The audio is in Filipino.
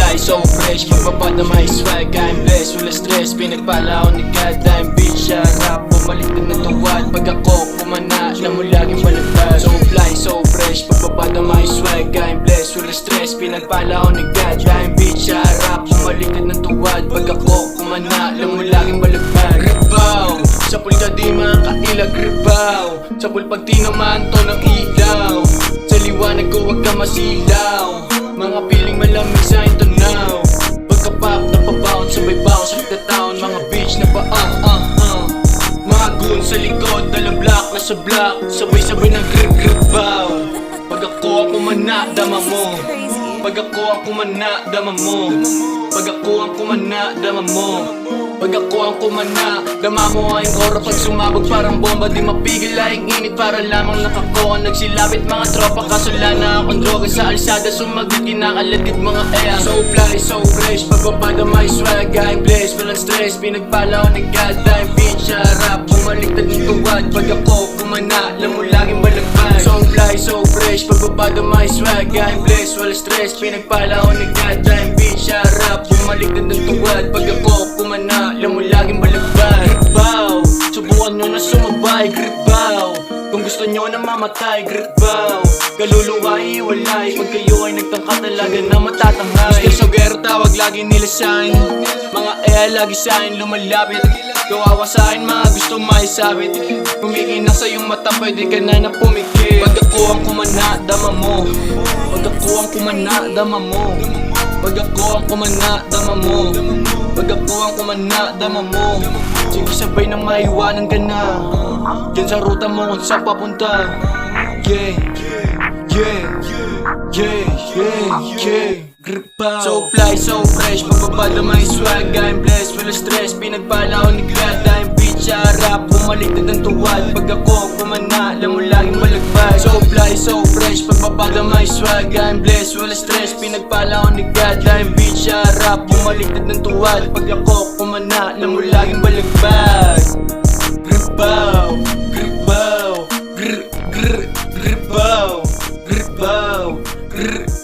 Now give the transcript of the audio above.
fly, so fresh, pagbaba na may swag. I'm blessed, wala stress, pinagpala ako ni God. I'm bitch, harap, bumalik din ng tuwad. Pag ako kumana, alam mo laging balagtad. So fly, so fresh, pagbaba na may swag. I'm blessed, wala stress, pinagpala ako ni God. I'm bitch, harap, bumalik din ng tuwad. Pag ako kumana, alam mo laging balagtad. Ribaw, sa pulga di makailag, ribaw. Sa pulpag tinamaan to ng ilaw. Sa liwanag ko wag ka masilaw. Mga piling malamig sa tunaw. Pagkapak na pabaon, sabay bounce with the town. Mga bitch na pa mga goon sa likod, dala black na sa block. Sabay-sabay ng grip-grip-bow. Pag ako ang kumana, dama mo. Pag ako ang kumana, dama mo. Pag ako ang kumana, dama mo. Pag ako ang kumana, dama mo ang oro. Pag sumabog parang bomba, di mapigil laing init. Para lamang nakakuha, nagsilapit mga tropa. Kasula na akong droga sa alsada. Sumagot, kinakalatid mga ea. So fly, so fresh, pagbaba na may swag. I'm blessed, walang stress, pinagpala ko ni God. I'm bitch, harap, bumaliktad ng tuwad. Pag ako kumana, alam mo laging balagpag. So fly, so fresh, pagbaba na may swag. I'm blessed, walang stress, pinagpala ko ni God. I'm bitch, harap, bumaliktad ng tuwad. Pag ako kumana, alam mo laging balagbay. Gripaw, subukan nyo na sumabay. Gripaw, kung gusto nyo na mamatay. Gripaw, kaluluwa iwalay. Pag kayo ay nagtangka talaga na matatangay. Gusto sogero tawag lagi nila sa'kin. Mga lagi sa'kin lumalapit. Kawawa sa'kin mga gusto maisabit. Kumikinang sa iyong mata pwede ka na na pumikit. Pag ako ang kumana, dama mo. Pag ako ang kumana, dama mo. Pag ako ang kumana, dama mo. Pag ako ang kumana, dama mo. Sige sabay nang maiwanan ka na. Diyan sa ruta mo kung saan papunta. Yeah, yeah, yeah, yeah, yeah. Gripaw, so fly, so fresh, pagbaba na may swag. I'm blessed, wala stress, pinagpala ko ni God. I'm bitch, harap, bumalik na ng tuwad. Pag ako kumana, alam mo laging balagbay. So fly, so fresh, pagbaba na may swag. I'm blessed, wala stress, pinagpala ko ni God. I'm bitch, harap, bumalik na ng tuwad. Pag ako kumana, alam mo laging balagbay. Gripaw, gripaw, gripaw, gripaw, gripaw, gripaw.